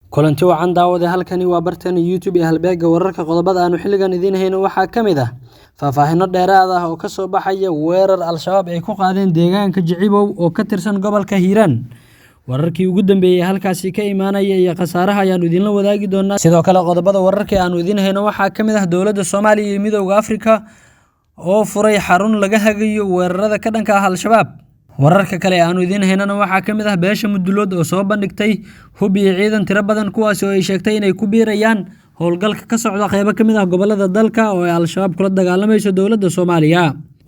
kulanti wacan daawade halkani waa bartani YouTube ee halbeega wararka qodobada aanu xilligan idiin hayno waxaa kamid ah faahfaahino dheeraad ah oo ka soo baxaya weerar al-shabaab ay ku qaadeen deegaanka Jicibow oo ka tirsan gobolka Hiiraan. wararkii ugu dambeeyay halkaasi ka imaanaya iyo khasaaraha ayaan idinla wadaagi doonaa. sidoo kale qodobada wararka aanu idiin hayno waxaa kamid ah dawladda Soomaaliya iyo Midowga Afrika oo furay xarun laga hagayo weerarada ka dhanka ah al-shabaab. wararka kale aanu idiin haynana waxaa kamid ah beesha Mudulood oo soo bandhigtay hub iyo ciidan tiro badan kuwaas oo ay sheegtay inay ku biirayaan howlgalka ka socda qaybo kamid ah gobolada dalka oo ay al-shabaab kula dagaalamayso dawladda Soomaaliya.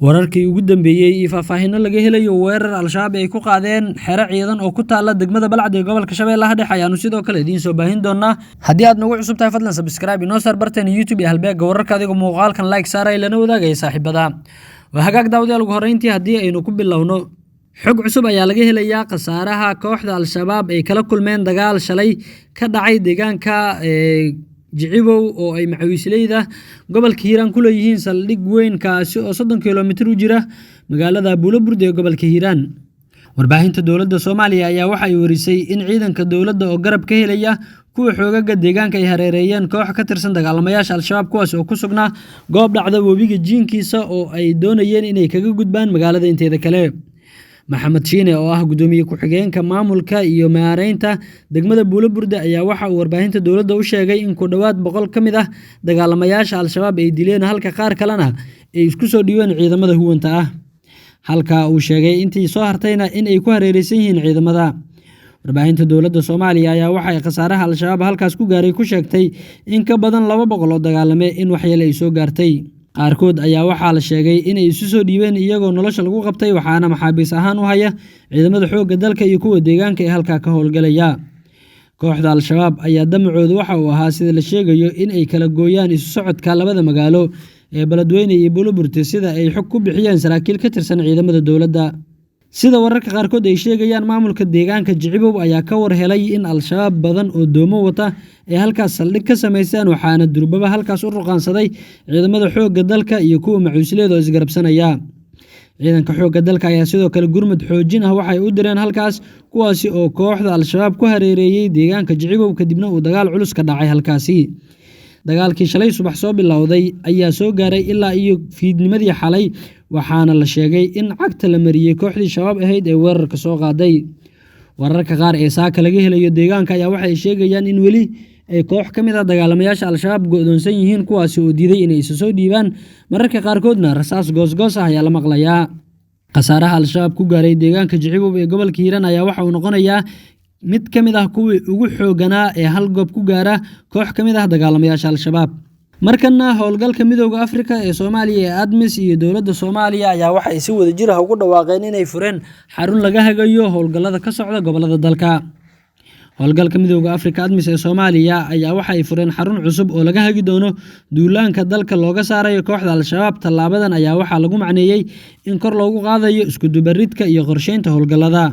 wararkii ugu dambeeyay iyo faahfaahino laga helayo weerar al-shabaab ay ku qaadeen xero ciidan oo ku taala degmada Balcad ee gobolka Shabeellaha Dhexe ayaanu sidoo kale idiin soo baahin doonaa. haddii aad nagu cusub tahay fadlan subscribe inoo saar barteen YouTube ee halbeega wararka adigoo muuqaalkan like saaray lana wadaagay saaxiibada. waa hagaag daawadayaal ugu horreyntii haddii aynu ku bilowno xog cusub ayaa laga helayaa khasaaraha kooxda al-shabaab ay kala kulmeen dagaal shalay ka dhacay deegaanka Jicibow oo ay macawiisleyda gobolka Hiiraan ku leeyihiin saldhig weyn kaasi oo 30 kiiloomitir u jira magaalada Buuloburd ee gobolka Hiiraan. warbaahinta dawladda Soomaaliya ayaa waxay warisay in ciidanka dawladda oo garab ka helaya kuwa xoogaga deegaanka ay hareereeyeen koox ka tirsan dagaalamayaasha al-shabaab kuwaas oo ku sugnaa goob dhacda webiga jiinkiisa oo ay doonayeen inay kaga gudbaan magaalada inteeda kale. maxamed shiine oo ah gudoomiye ku-xigeenka maamulka iyo maareynta degmada Buuloburd ayaa waxa uu warbaahinta dawladda u sheegay in ku dhawaad 100 kamid ah dagaalamayaasha al-shabaab ay dileen halka qaar kalena ay isku soo dhiibeen ciidamada huwanta ah. halka uu sheegay intii soo hartayna in ay ku hareereysan yihiin ciidamada. warbaahinta dawladda Soomaaliya ayaa waxa ay khasaaraha al-shabaab halkaas ku gaaray ku sheegtay in ka badan 200 oo dagaalame in waxyeello ay soo gaartay. qaarkood ayaa waxaa la sheegay inay isu soo dhiibeen iyagoo nolosha lagu qabtay waxaana maxaabiis ahaan u haya ciidamada xoogga dalka iyo kuwa deegaanka ee halkaa ka howlgalaya. kooxda al-shabaab ayaa damacooda waxa uu ahaa sida la sheegayo in ay kala gooyaan isu socodka labada magaalo ee Beledweyne iyo Buuloburd sida ay xog ku bixiyeen saraakiil ka tirsan ciidamada dawladda. sida wararka qaarkood ay sheegayaan maamulka deegaanka Jicibow ayaa ka war helay in al-shabaab badan oo doomo wata ay halkaas saldhig ka sameystaan waxaana durbaba halkaas u ruqaansaday ciidamada xoogga dalka iyo kuwa macawiisleyda oo isgarabsanaya. ciidanka xoogga dalka ayaa sidoo kale gurmad xoojin ah waxay u direen halkaas kuwaasi oo kooxda al-shabaab ku hareereeyay deegaanka Jicibow kadibna uu dagaal culus ka dhacay halkaasi. dagaalkii shalay subax soo bilowday ayaa soo gaaray ilaa iyo fiidnimadii xalay waxaana la sheegay in cagta la mariyay kooxdii shabaab ahayd ee weerarka soo qaaday. wararka qaar ee saaka laga helayo deegaanka ayaa waxay sheegayaan in weli ay koox ka mid ah dagaalamayaasha al-shabaab go'doonsan yihiin kuwaasi oo diiday inay isu soo dhiibaan mararka qaarkoodna rasaas goosgoos ah ayaa la maqlayaa. khasaaraha al-shabaab ku gaaray deegaanka Jicibow ee gobolka Hiiraan ayaa waxa uu noqonayaa mid ka mid ah kuwii ugu xooganaa ee hal goob ku gaara koox ka mid ah dagaalamayaasha al-shabaab. markana howlgalka Midowga Afrika ee Soomaaliya ee ADMIS iyo dawladda Soomaaliya ayaa waxay si wadajir ah ugu dhawaaqeen inay fureen xarun laga hagayo howlgallada ka socda gobolada dalka. howlgalka Midowga Afrika ADMIS ee Soomaaliya ayaa waxay fureen xarun cusub oo laga hagi doono duulaanka dalka looga saarayo kooxda al-shabaab. tallaabadan ayaa waxaa lagu macneeyay in kor loogu qaadayo isku dubaridka iyo qorsheynta howlgallada.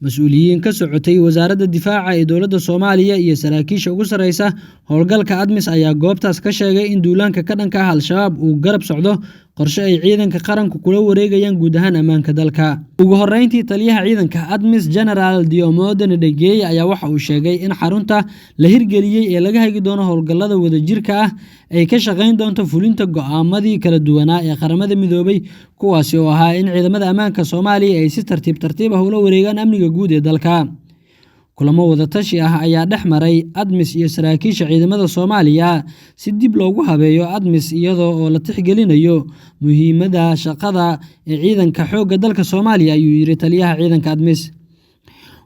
mas-uuliyiin ka socotay wasaaradda difaaca ee dawladda Soomaaliya iyo saraakiisha ugu sareysa howlgalka ADMIS ayaa goobtaas ka sheegay in duulaanka ka dhanka ah al-shabaab uu garab socdo qorshe ay ciidanka qaranku kula wareegayaan guud ahaan ammaanka dalka. ugu horreyntii taliyaha ciidanka ADMIS General Diomode Ndegeye ayaa waxa uu sheegay in xarunta la hirgeliyay ee laga hagi doono howlgallada wadajirka ah ay ka shaqeyn doonto fulinta go'aamadii kala duwanaa ee qaramada midoobay kuwaasi oo ahaa in ciidamada ammaanka Soomaaliya ay si tartiib ah ula wareegaan amniga guud ee dalka. kulamo wada tashi ah ayaa dhex maray ADMIS iyo saraakiisha ciidamada Soomaaliya si dib loogu habeeyo ADMIS iyadoo oo la tixgelinayo muhiimadda shaqada ee ciidanka xoogga dalka Soomaaliya ayuu yiri taliyaha ciidanka ADMIS.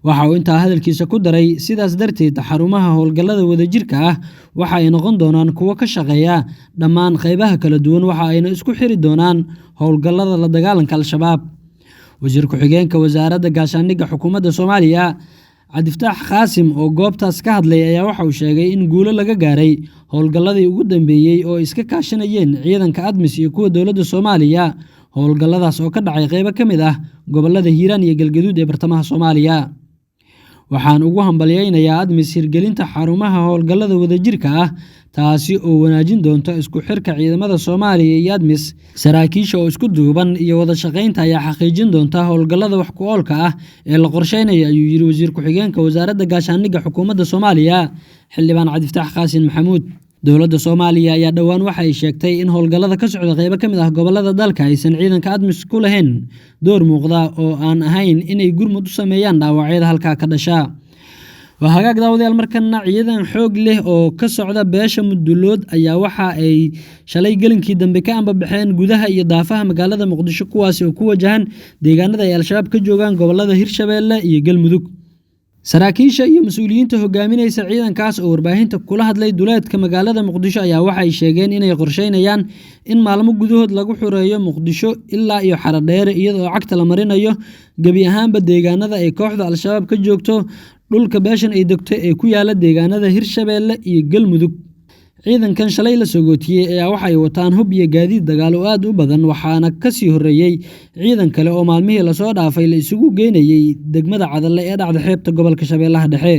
waxa uu intaa hadalkiisa ku daray sidaas darteed xarumaha howlgallada wadajirka ah waxa ay noqon doonaan kuwo ka shaqeeya dhammaan qaybaha kala duwan waxa ayna isku xiri doonaan howlgallada la dagaalanka al-shabaab. wasiir ku-xigeenka wasaaradda gaashaandhigga xukuumadda Soomaaliya Cabdifataax Qaasim oo goobtaas ka hadlay ayaa waxa uu sheegay in guulo laga gaaray howlgalladii ugu dambeeyay oo iska kaashanayeen ciidanka ADMIS iyo kuwa dawladda Soomaaliya. howlgalladaas oo ka dhacay qaybo ka mid ah gobolada Hiiraan iyo Galgaduud ee bartamaha Soomaaliya. waxaan ugu hambalyaynayaa ADMIS hirgelinta xarumaha howlgallada wadajirka ah taasi oo wanaajin doonta isku xirka ciidamada Soomaaliya iyo ADMIS. Saraakiisha oo isku duuban iyo wada shaqaynta ayaa xaqiijin doonta howlgallada wax ku oolka ah ee la qorsheynayo, ayuu yiri Wasiir Ku-xigeenka Wasaaradda Gaashaandhigga Xukuumadda Soomaaliya, Xildhibaan Cabdifataax Qaasin Maxamuud. Dowladda Soomaaliya ayaa dhowaan waxa ay sheegtay in howlgallada ka socda qaybo ka mid ah gobollada dalka aysan ciidanka ADMIS ku lahayn door muuqda oo aan ahayn inay gurmud u sameeyaan dhaawacyada halkaa ka dhasha. Waa hagaag daawadayaal, markana ciidan xoog leh oo ka socda beesha Mudulood ayaa waxa ay shalay gelinkii dambe ka ambabaxeen gudaha iyo daafaha magaalada Muqdisho, kuwaas oo ku wajahan deegaanada ay Al-shabaab ka joogaan gobollada Hirshabeelle iyo Galmudug. Saraakiisha iyo mas'uuliyiinta hogaaminaysa ciidankaas oo warbaahinta kula hadlay duleedka magaalada Muqdisho ayaa waxay sheegeen inay qorsheynayaan in maalmo gudahood lagu xureeyo Muqdisho ilaa iyo Xaradheere, iyadoo cagta la marinayo gebi ahaanba deegaanada ay kooxda Al-shabaab ka joogto. Dhulka beeshan ay degto ee ku yaala deegaanada Hirshabeelle iyo Galmudug. Ciidankan shalay la sogootiyay ayaa waxay wataan hub iyo gaadiid dagaal oo aad u badan, waxaana ka sii horeeyay ciidan kale oo maalmihii la soo dhaafay la isugu geynayay degmada Cadalle ee dhacda xeebta gobolka Shabeellaha Dhexe.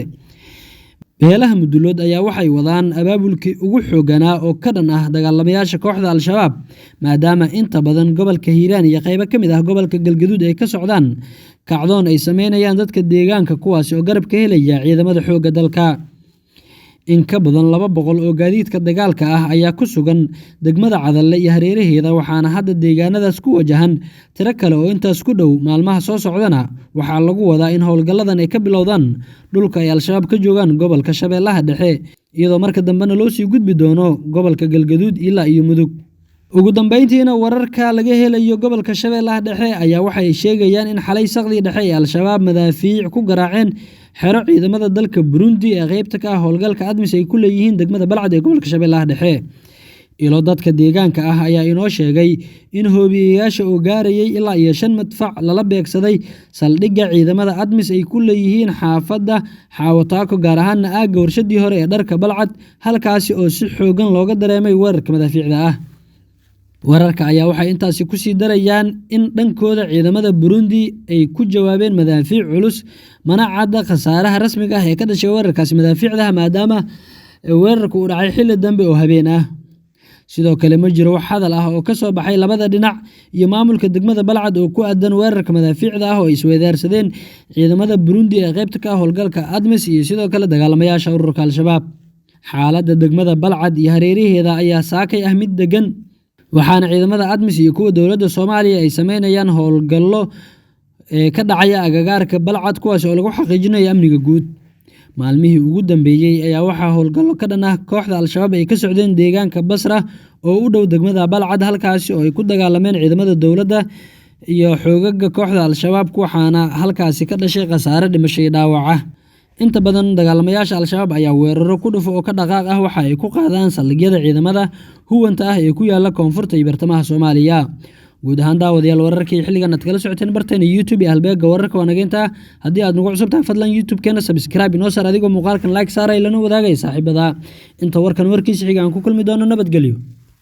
Beelaha Mudulood ayaa waxay wadaan abaabulkii ugu xooganaa oo ka dhan ah dagaalamayaasha kooxda Al-shabaab, maadaama inta badan gobolka Hiiraan iyo qaybo ka mid ah gobolka Galgaduud ay ka socdaan kacdoon ay sameynayaan dadka deegaanka, kuwaas oo garab ka helaya ciidamada xoogga dalka. In ka badan 200 oo gaadiidka dagaalka ah ayaa ku sugan degmada Cadalle iyo hareeraheeda, waxaana hadda deegaanadaas ku wajahan tiro kale oo intaas ku dhow. Maalmaha soo socdana waxaa lagu wadaa in howlgalladan ay ka bilowdaan dhulka ay Al-shabaab ka joogaan gobolka Shabeellaha Dhexe, iyadoo marka dambena loo sii gudbi doono gobolka Galgaduud ilaa iyo Mudug. Ugu dambeyntiina, wararka laga helayo gobolka Shabeellaha Dhexe ayaa waxay sheegayaan in xalay saqdi dhexe ay Al-shabaab madaafiic ku garaaceen xero ciidamada dalka Burundi ee qaybta ka ah howlgalka ADMIS ay ku leeyihiin degmada Balcad ee gobolka Shabeellaha Dhexe. Ilo dadka deegaanka ah ayaa inoo sheegay in hoobiyeyaasha oo gaarayay ilaa iyo 5 madfac lala beegsaday saldhigga ciidamada ADMIS ay ku leeyihiin xaafadda Xaawataako, gaar ahaan aagga warshadii hore ee dharka Balcad, halkaasi oo si xoogan looga dareemay weerarka madaafiicda ah. Wararka ayaa waxay intaasi ku sii darayaan in dhankooda ciidamada Burundi ay ku jawaabeen madaafiic culus, mana cadda khasaaraha rasmiga ah ee ka dhashay weerarkaasi madaafiicda, maadaama weerarku uu dhacay xilli dambe oo habeen ah. Sidoo kale ma jiro wax hadal ah oo ka soo baxay labada dhinac iyo maamulka degmada Balcad oo ku aadan weerarka madaafiicda ah oo isweydaarsadeen ciidamada Burundi ee qaybta ka ah howlgalka ADMIS iyo sidoo kale dagaalamayaasha ururka Al-shabaab. Xaaladda degmada Balcad iyo hareeraheeda ayaa saakay ah mid degan, waxaana ciidamada ADMIS iyo kuwa dowladda Soomaaliya ay sameynayaan howlgallo ka dhacaya agagaarka Balcad, kuwaas oo lagu xaqiijinayo amniga guud. Maalmihii ugu dambeeyay ayaa waxaa howlgallo ka dhan ah kooxda Al-shabaab ay ka socdeen deegaanka Basra oo u dhow degmada Balcad, halkaasi oo ay ku dagaalameen ciidamada dowladda iyo xoogagga kooxda Al-shabaab, waxaana halkaasi ka dhashay khasaare dhimasho iyo dhaawac ah. Inta badan dagaalamayaasha Al-shabaab ayaa weeraro ku dhufo oo ka dhaqaaq ah waxa ay ku qaadaan saldhigyada ciidamada huwanta ah ee ku yaala koonfurta iyo bartamaha Soomaaliya. Guud ahaan daawadayaal, wararkii xilligan aad kala socoteen barteena YouTube iyo halbeegga wararka wanaagenta. Haddii aad nagu cusub tahay, fadlan YouTube-keena subscribe inoo saar adigoo muuqaalkan like saaray lana wadaagay saaxiibada. Inta warkan warkiisa xiga aan ku kulmi doono, nabadgelyo.